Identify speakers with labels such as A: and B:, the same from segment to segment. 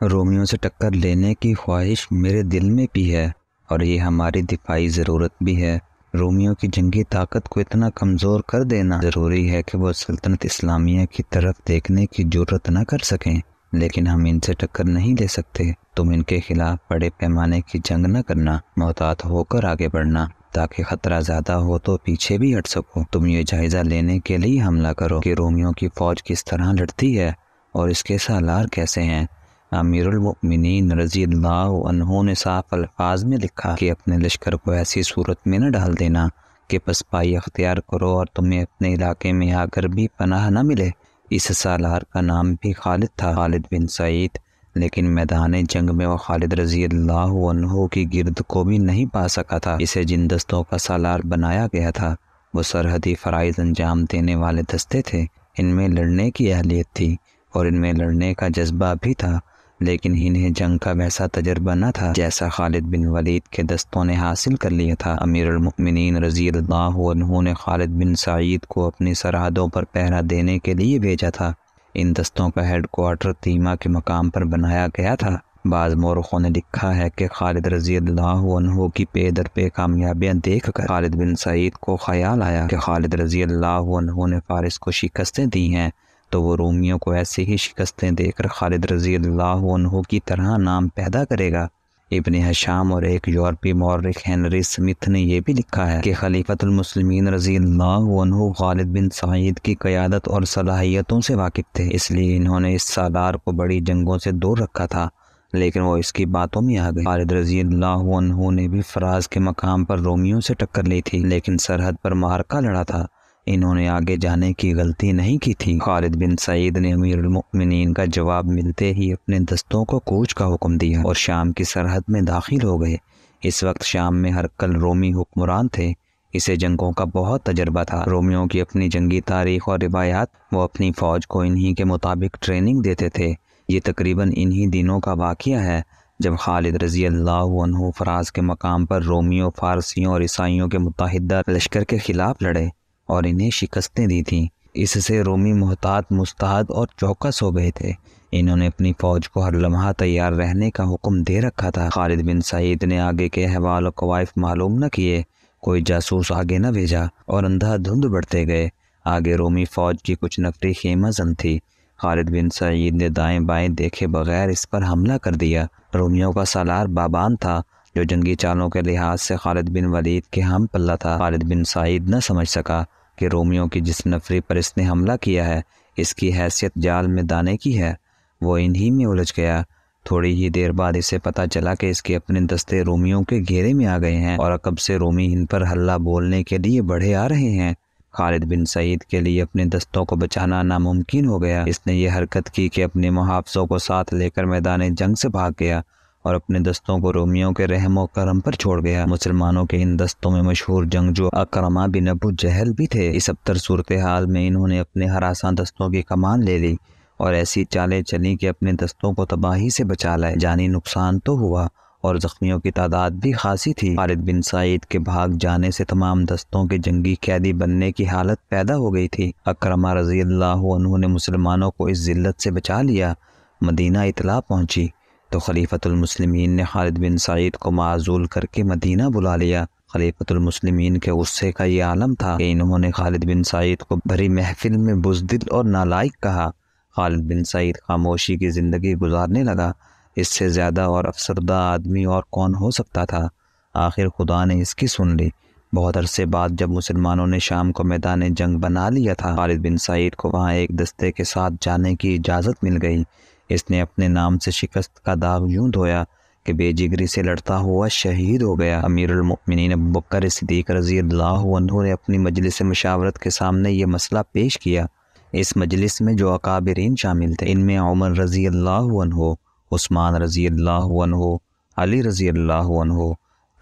A: رومیوں سے ٹکر لینے کی خواہش میرے دل میں بھی ہے اور یہ ہماری دفاعی ضرورت بھی ہے۔ رومیوں کی جنگی طاقت کو اتنا کمزور کر دینا ضروری ہے کہ وہ سلطنت اسلامیہ کی طرف دیکھنے کی جرأت نہ کر سکیں، لیکن ہم ان سے ٹکر نہیں لے سکتے۔ تم ان کے خلاف بڑے پیمانے کی جنگ نہ کرنا، محتاط ہو کر آگے بڑھنا تاکہ خطرہ زیادہ ہو تو پیچھے بھی ہٹ سکو۔ تم یہ جائزہ لینے کے لیے حملہ کرو کہ رومیوں کی فوج کس طرح لڑتی ہے اور اس کے سالار کیسے ہیں۔ امیر المؤمنین رضی اللہ عنہ نے صاف الفاظ میں لکھا کہ اپنے لشکر کو ایسی صورت میں نہ ڈال دینا کہ پسپائی اختیار کرو اور تمہیں اپنے علاقے میں آ کر بھی پناہ نہ ملے۔ اس سالار کا نام بھی خالد تھا، خالد بن سعید، لیکن میدان جنگ میں وہ خالد رضی اللہ عنہ کی گرد کو بھی نہیں پا سکا تھا۔ اسے جن دستوں کا سالار بنایا گیا تھا وہ سرحدی فرائض انجام دینے والے دستے تھے۔ ان میں لڑنے کی اہلیت تھی اور ان میں لڑنے کا جذبہ بھی تھا، لیکن انہیں جنگ کا ویسا تجربہ نہ تھا جیسا خالد بن ولید کے دستوں نے حاصل کر لیا تھا۔ امیر المؤمنین رضی اللہ عنہ نے خالد بن سعید کو اپنی سرحدوں پر پہرا دینے کے لیے بھیجا تھا۔ ان دستوں کا ہیڈ کوارٹر تیمہ کے مقام پر بنایا گیا تھا۔ بعض مورخوں نے لکھا ہے کہ خالد رضی اللہ عنہ کی پے در پے کامیابیاں دیکھ کر خالد بن سعید کو خیال آیا کہ خالد رضی اللہ عنہ نے فارس کو شکستیں دی ہیں تو وہ رومیوں کو ایسے ہی شکستیں دے کر خالد رضی اللہ عنہ کی طرح نام پیدا کرے گا۔ ابن ہشام اور ایک یورپی مورخ ہنری سمتھ نے یہ بھی لکھا ہے کہ خلیفۃ المسلمین رضی اللہ عنہ خالد بن سعید کی قیادت اور صلاحیتوں سے واقف تھے، اس لیے انہوں نے اس سالار کو بڑی جنگوں سے دور رکھا تھا، لیکن وہ اس کی باتوں میں آ گئے۔ خالد رضی اللہ عنہ نے بھی فراز کے مقام پر رومیوں سے ٹکر لی تھی، لیکن سرحد پر معرکہ لڑا تھا۔ انہوں نے آگے جانے کی غلطی نہیں کی تھی۔ خالد بن سعید نے امیر المؤمنین کا جواب ملتے ہی اپنے دستوں کو کوچ کا حکم دیا اور شام کی سرحد میں داخل ہو گئے۔ اس وقت شام میں ہرقل رومی حکمران تھے۔ اسے جنگوں کا بہت تجربہ تھا۔ رومیوں کی اپنی جنگی تاریخ اور روایات، وہ اپنی فوج کو انہی کے مطابق ٹریننگ دیتے تھے۔ یہ تقریباً انہی دنوں کا واقعہ ہے جب خالد رضی اللہ عنہ فراز کے مقام پر رومیوں، فارسیوں اور عیسائیوں کے متحدہ لشکر کے خلاف لڑے اور انہیں شکستیں دی تھیں۔ اس سے رومی محتاط، مستعد اور چوکس ہو گئے تھے۔ انہوں نے اپنی فوج کو ہر لمحہ تیار رہنے کا حکم دے رکھا تھا۔ خالد بن سعید نے آگے کے احوال و قوائف معلوم نہ کیے، کوئی جاسوس آگے نہ بھیجا اور اندھا دھند بڑھتے گئے۔ آگے رومی فوج کی کچھ نفری خیمہ زن تھی۔ خالد بن سعید نے دائیں بائیں دیکھے بغیر اس پر حملہ کر دیا۔ رومیوں کا سالار بابان تھا جو جنگی چالوں کے لحاظ سے خالد بن ولید کے ہم پلہ تھا۔ خالد بن سعید نہ سمجھ سکا کہ رومیوں کی جس نفری پر اس نے حملہ کیا ہے اس کی حیثیت جال میں دانے کی ہے۔ وہ انہی میں الجھ گیا۔ تھوڑی ہی دیر بعد اسے پتہ چلا کہ اس کے اپنے دستے رومیوں کے گھیرے میں آ گئے ہیں اور عقب سے رومی ان پر حلہ بولنے کے لیے بڑھے آ رہے ہیں۔ خالد بن سعید کے لیے اپنے دستوں کو بچانا ناممکن ہو گیا۔ اس نے یہ حرکت کی کہ اپنے محافظوں کو ساتھ لے کر میدان جنگ سے بھاگ گیا اور اپنے دستوں کو رومیوں کے رحم و کرم پر چھوڑ گیا۔ مسلمانوں کے ان دستوں میں مشہور جنگجو اکرمہ بن ابو جہل بھی تھے۔ اس ابتر صورتحال میں انہوں نے اپنے ہراساں دستوں کی کمان لے لی اور ایسی چالیں چلیں کہ اپنے دستوں کو تباہی سے بچا لائے۔ جانی نقصان تو ہوا اور زخمیوں کی تعداد بھی خاصی تھی۔ خالد بن سعید کے بھاگ جانے سے تمام دستوں کے جنگی قیدی بننے کی حالت پیدا ہو گئی تھی۔ اکرمہ رضی اللہ عنہ نے مسلمانوں کو اس ذلت سے بچا لیا۔ مدینہ اطلاع پہنچی تو خلیفۃ المسلمین نے خالد بن سعید کو معزول کر کے مدینہ بلا لیا۔ خلیفۃ المسلمین کے غصے کا یہ عالم تھا کہ انہوں نے خالد بن سعید کو بھری محفل میں بزدل اور نالائق کہا۔ خالد بن سعید خاموشی کی زندگی گزارنے لگا۔ اس سے زیادہ اور افسردہ آدمی اور کون ہو سکتا تھا؟ آخر خدا نے اس کی سن لی۔ بہت عرصے بعد جب مسلمانوں نے شام کو میدان جنگ بنا لیا تھا، خالد بن سعید کو وہاں ایک دستے کے ساتھ جانے کی اجازت مل گئی۔ اس نے اپنے نام سے شکست کا داغ یوں دھویا کہ بے جگری سے لڑتا ہوا شہید ہو گیا۔ امیر المؤمنین ابوبکر صدیق رضی اللہ عنہ نے اپنی مجلس مشاورت کے سامنے یہ مسئلہ پیش کیا۔ اس مجلس میں جو اکابرین شامل تھے، ان میں عمر رضی اللہ عنہ، عثمان رضی اللہ عنہ، علی رضی اللہ عنہ،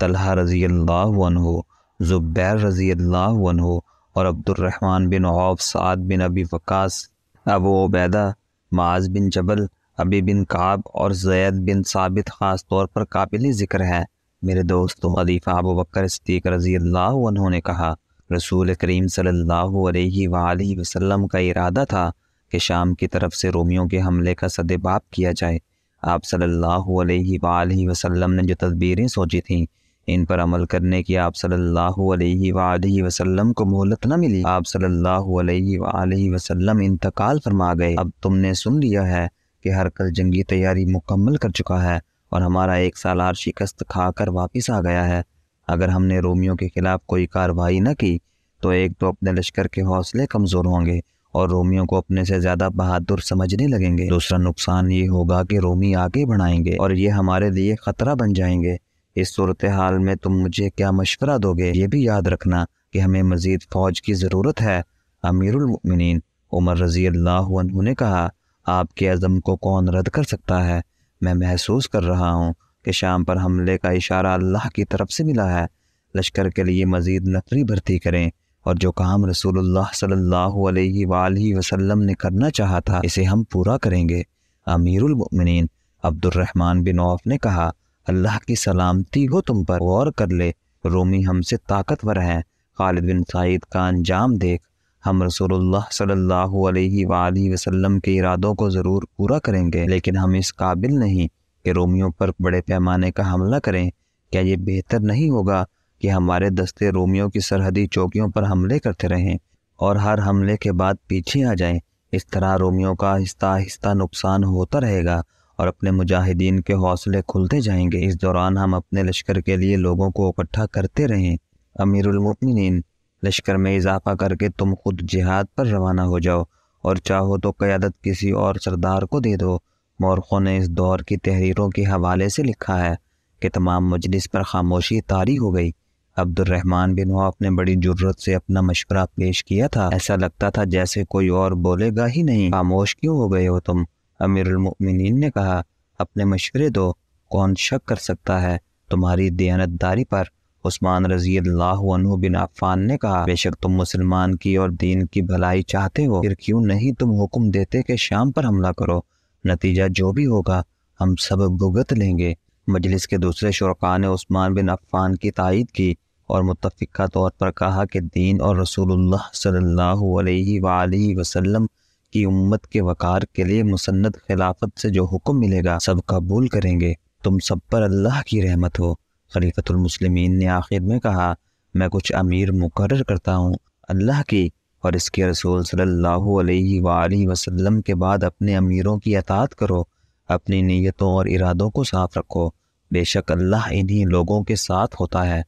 A: طلحہ رضی اللہ عنہ، زبیر رضی اللہ عنہ اور عبد الرحمن بن عوف، سعد بن ابی وقاص، ابو عبیدہ، معاذ بن جبل، ابی بن کعب اور زید بن ثابت خاص طور پر قابل ذکر ہے۔ میرے دوستو، خلیفہ ابوبکر صدیق رضی اللہ عنہ نے کہا، رسول کریم صلی اللہ علیہ وآلہ وسلم کا ارادہ تھا کہ شام کی طرف سے رومیوں کے حملے کا سدباب کیا جائے۔ آپ صلی اللہ علیہ وآلہ وسلم نے جو تدبیریں سوچی تھیں ان پر عمل کرنے کی آپ صلی اللہ علیہ وآلہ وسلم کو مہلت نہ ملی۔ آپ صلی اللہ علیہ وآلہ وسلم انتقال فرما گئے۔ اب تم نے سن لیا ہے کہ ہر کل جنگی تیاری مکمل کر چکا ہے اور ہمارا ایک سالار شکست کھا کر واپس آ گیا ہے۔ اگر ہم نے رومیوں کے خلاف کوئی کارروائی نہ کی تو ایک تو اپنے لشکر کے حوصلے کمزور ہوں گے اور رومیوں کو اپنے سے زیادہ بہادر سمجھنے لگیں گے۔ دوسرا نقصان یہ ہوگا کہ رومی آگے بڑھائیں گے اور یہ ہمارے لیے خطرہ بن جائیں گے۔ اس صورتحال میں تم مجھے کیا مشورہ دو گے؟ یہ بھی یاد رکھنا کہ ہمیں مزید فوج کی ضرورت ہے۔ امیر المؤمنین عمر رضی اللہ عنہ نے کہا، آپ کے عزم کو کون رد کر سکتا ہے؟ میں محسوس کر رہا ہوں کہ شام پر حملے کا اشارہ اللہ کی طرف سے ملا ہے۔ لشکر کے لیے مزید نفری بھرتی کریں اور جو کام رسول اللہ صلی اللہ علیہ وآلہ وسلم نے کرنا چاہا تھا اسے ہم پورا کریں گے۔ امیر المؤمنین عبد الرحمن بن عوف نے کہا، اللہ کی سلامتی ہو تم پر، غور کر لے، رومی ہم سے طاقتور ہیں۔ خالد بن سعید کا انجام دیکھ۔ ہم رسول اللہ صلی اللہ علیہ وآلہ وسلم کے ارادوں کو ضرور پورا کریں گے، لیکن ہم اس قابل نہیں کہ رومیوں پر بڑے پیمانے کا حملہ کریں۔ کیا یہ بہتر نہیں ہوگا کہ ہمارے دستے رومیوں کی سرحدی چوکیوں پر حملے کرتے رہیں اور ہر حملے کے بعد پیچھے آ جائیں؟ اس طرح رومیوں کا آہستہ آہستہ نقصان ہوتا رہے گا اور اپنے مجاہدین کے حوصلے کھلتے جائیں گے۔ اس دوران ہم اپنے لشکر کے لیے لوگوں کو اکٹھا کرتے رہیں۔ امیر المؤمنین لشکر میں اضافہ کر کے تم خود جہاد پر روانہ ہو جاؤ اور چاہو تو قیادت کسی اور سردار کو دے دو۔ مورخوں نے اس دور کی تحریروں کے حوالے سے لکھا ہے کہ تمام مجلس پر خاموشی طاری ہو گئی۔ عبد الرحمن بن عوف نے بڑی جرت سے اپنا مشورہ پیش کیا تھا، ایسا لگتا تھا جیسے کوئی اور بولے گا ہی نہیں۔ خاموش کیوں ہو گئے ہو تم؟ امیر المؤمنین نے کہا، اپنے مشورے دو، کون شک کر سکتا ہے تمہاری دیانتداری پر؟ عثمان رضی اللہ عنہ بن عفان نے کہا، بے شک تم مسلمان کی اور دین کی بھلائی چاہتے ہو، پھر کیوں نہیں تم حکم دیتے کہ شام پر حملہ کرو؟ نتیجہ جو بھی ہوگا ہم سب بھگت لیں گے۔ مجلس کے دوسرے شرکاء نے عثمان بن عفان کی تائید کی اور متفقہ طور پر کہا کہ دین اور رسول اللہ صلی اللہ علیہ وآلہ وسلم کی امت کے وقار کے لیے مسند خلافت سے جو حکم ملے گا سب قبول کریں گے۔ تم سب پر اللہ کی رحمت ہو۔ خلیفۃ المسلمین نے آخر میں کہا، میں کچھ امیر مقرر کرتا ہوں، اللہ کی اور اس کے رسول صلی اللہ علیہ وآلہ وسلم کے بعد اپنے امیروں کی اطاعت کرو، اپنی نیتوں اور ارادوں کو صاف رکھو، بے شک اللہ انہی لوگوں کے ساتھ ہوتا ہے۔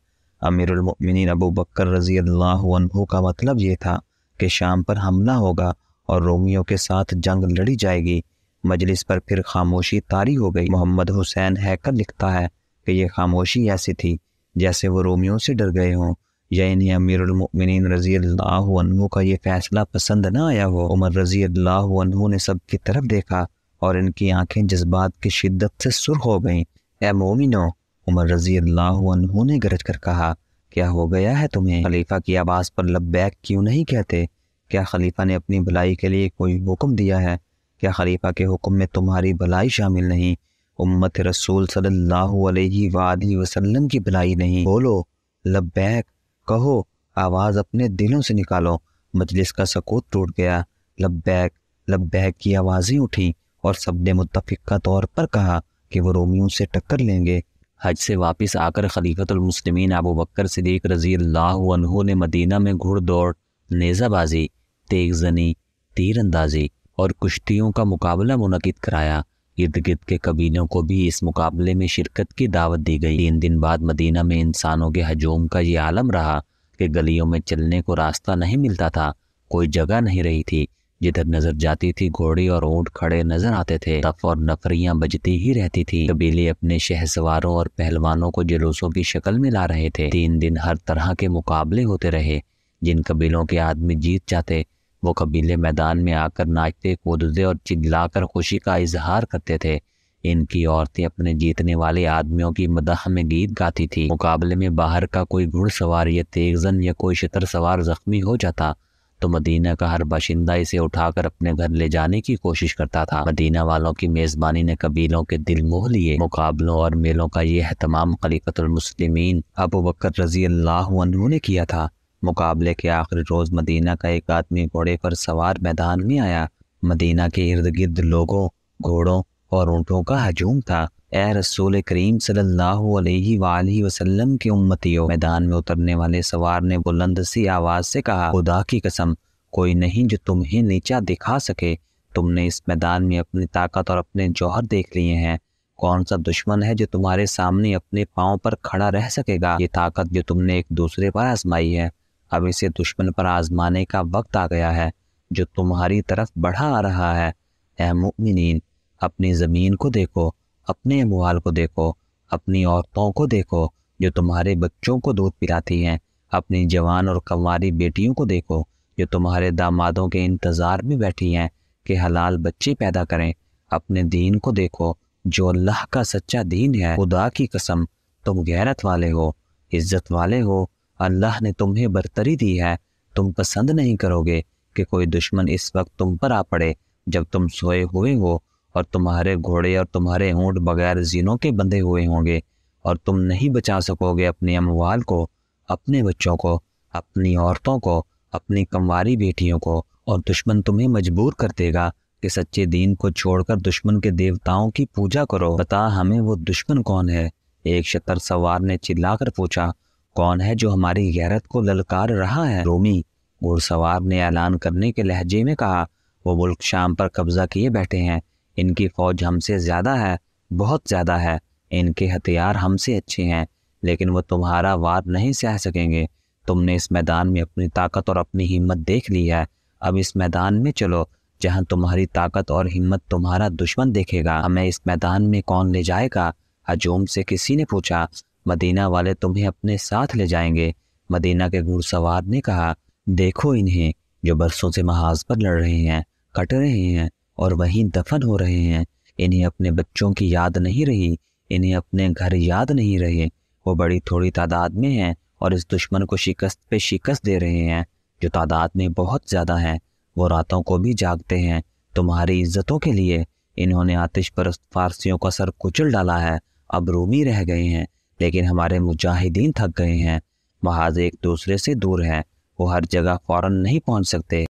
A: امیر المؤمنین ابو بکر رضی اللہ عنہ کا مطلب یہ تھا کہ شام پر حملہ ہوگا اور رومیوں کے ساتھ جنگ لڑی جائے گی۔ مجلس پر پھر خاموشی طاری ہو گئی۔ محمد حسین ہیکل لکھتا ہے کہ یہ خاموشی ایسی تھی جیسے وہ رومیوں سے ڈر گئے ہوں یا انہیں امیر المؤمنین رضی اللہ عنہ کا یہ فیصلہ پسند نہ آیا ہو۔ عمر رضی اللہ عنہ نے سب کی طرف دیکھا اور ان کی آنکھیں جذبات کی شدت سے سرخ ہو گئیں۔ اے مومنو، عمر رضی اللہ عنہ نے گرج کر کہا، کیا ہو گیا ہے تمہیں؟ خلیفہ کی آواز پر لبیک کیوں نہیں کہتے؟ کیا خلیفہ نے اپنی بھلائی کے لیے کوئی حکم دیا ہے؟ کیا خلیفہ کے حکم میں تمہاری بھلائی شامل نہیں؟ امت رسول صلی اللہ علیہ وآلہ وسلم کی بھلائی نہیں؟ بولو لبیک، کہو، آواز اپنے دلوں سے نکالو۔ مجلس کا سکوت ٹوٹ گیا۔ لبیک لبیک کی آوازیں اٹھیں اور سب نے متفقہ طور پر کہا کہ وہ رومیوں سے ٹکر لیں گے۔ حج سے واپس آ کر خلیفۃ المسلمین ابو بکر صدیق رضی اللہ عنہ نے مدینہ میں گھڑ دوڑ، نیزہ بازی، تیغ زنی، تیر اندازی اور کشتیوں کا مقابلہ منعقد کرایا۔ ارد گرد کے قبیلوں کو بھی اس مقابلے میں شرکت کی دعوت دی گئی۔ 3 دن بعد مدینہ میں انسانوں کے ہجوم کا یہ عالم رہا کہ گلیوں میں چلنے کو راستہ نہیں ملتا تھا، کوئی جگہ نہیں رہی تھی، جدھر نظر جاتی تھی گھوڑے اور اونٹ کھڑے نظر آتے تھے، تف اور نفریاں بجتی ہی رہتی تھی۔ قبیلے اپنے شہ سواروں اور پہلوانوں کو جلوسوں کی شکل میں لا رہے تھے۔ 3 دن ہر طرح کے مقابلے ہوتے رہے۔ جن قبیلوں کے آدمی جیت جاتے وہ قبیلے میدان میں آ کر ناچتے کودتے اور چلا کر خوشی کا اظہار کرتے تھے۔ ان کی عورتیں اپنے جیتنے والے آدمیوں کی مدح میں گیت گاتی تھی۔ مقابلے میں باہر کا کوئی گھڑ سوار یا تیغزن یا کوئی شتر سوار زخمی ہو جاتا تو مدینہ کا ہر باشندہ اسے اٹھا کر اپنے گھر لے جانے کی کوشش کرتا تھا۔ مدینہ والوں کی میزبانی نے قبیلوں کے دل موہ لیے۔ مقابلوں اور میلوں کا یہ اہتمام خلیفۃ المسلمین ابو بکر رضی اللہ عنہ نے کیا تھا۔ مقابلے کے آخری روز مدینہ کا ایک آدمی گھوڑے پر سوار میدان میں آیا۔ مدینہ کے ارد گرد لوگوں، گھوڑوں اور اونٹوں کا ہجوم تھا۔ اے رسول کریم صلی اللہ علیہ وآلہ وسلم کے امتیوں، میدان میں اترنے والے سوار نے بلند سی آواز سے کہا، خدا کی قسم کوئی نہیں جو تمہیں نیچا دکھا سکے۔ تم نے اس میدان میں اپنی طاقت اور اپنے جوہر دیکھ لیے ہیں۔ کون سا دشمن ہے جو تمہارے سامنے اپنے پاؤں پر کھڑا رہ سکے گا؟ یہ طاقت جو تم نے ایک دوسرے پر آزمائی ہے، اب اسے دشمن پر آزمانے کا وقت آ گیا ہے جو تمہاری طرف بڑھا آ رہا ہے۔ اے مومنین، اپنی زمین کو دیکھو، اپنے اموال کو دیکھو، اپنی عورتوں کو دیکھو جو تمہارے بچوں کو دودھ پلاتی ہیں، اپنی جوان اور کنواری بیٹیوں کو دیکھو جو تمہارے دامادوں کے انتظار میں بیٹھی ہیں کہ حلال بچے پیدا کریں۔ اپنے دین کو دیکھو جو اللہ کا سچا دین ہے۔ خدا کی قسم تم غیرت والے ہو، عزت والے ہو، اللہ نے تمہیں برتری دی ہے۔ تم پسند نہیں کرو گے کہ کوئی دشمن اس وقت تم پر آ پڑے جب تم سوئے ہوئے ہو اور تمہارے گھوڑے اور تمہارے اونٹ بغیر زینوں کے بندھے ہوئے ہوں گے، اور تم نہیں بچا سکو گے اپنے اموال کو، اپنے بچوں کو، اپنی عورتوں کو، اپنی کنواری بیٹیوں کو، اور دشمن تمہیں مجبور کر دے گا کہ سچے دین کو چھوڑ کر دشمن کے دیوتاؤں کی پوجا کرو۔ بتا ہمیں وہ دشمن کون ہے؟ ایک شتر سوار نے چلا کر پوچھا، کون ہے جو ہماری غیرت کو للکار رہا ہے؟ رومی گھوڑ سوار نے اعلان کرنے کے لہجے میں کہا، وہ ملک شام پر قبضہ کیے بیٹھے ہیں، ان کی فوج ہم سے زیادہ ہے، بہت زیادہ ہے، ان کے ہتھیار ہم سے اچھے ہیں، لیکن وہ تمہارا وار نہیں سہ سکیں گے۔ تم نے اس میدان میں اپنی طاقت اور اپنی ہمت دیکھ لی ہے، اب اس میدان میں چلو جہاں تمہاری طاقت اور ہمت تمہارا دشمن دیکھے گا۔ ہمیں اس میدان میں کون لے جائے گا؟ ہجوم سے کسی نے پوچھا۔ مدینہ والے تمہیں اپنے ساتھ لے جائیں گے، مدینہ کے گھوڑ سوار نے کہا۔ دیکھو انہیں جو برسوں سے محاذ پر لڑ رہے ہیں، کٹ رہے ہیں اور وہیں دفن ہو رہے ہیں، انہیں اپنے بچوں کی یاد نہیں رہی، انہیں اپنے گھر یاد نہیں رہے، وہ بڑی تھوڑی تعداد میں ہیں اور اس دشمن کو شکست پہ شکست دے رہے ہیں جو تعداد میں بہت زیادہ ہیں۔ وہ راتوں کو بھی جاگتے ہیں تمہاری عزتوں کے لیے۔ انہوں نے آتش پرست فارسیوں کا سر کچل ڈالا ہے، اب رومی رہ گئے ہیں، لیکن ہمارے مجاہدین تھک گئے ہیں، محاذ ایک دوسرے سے دور ہیں، وہ ہر جگہ فوراً نہیں پہنچ سکتے۔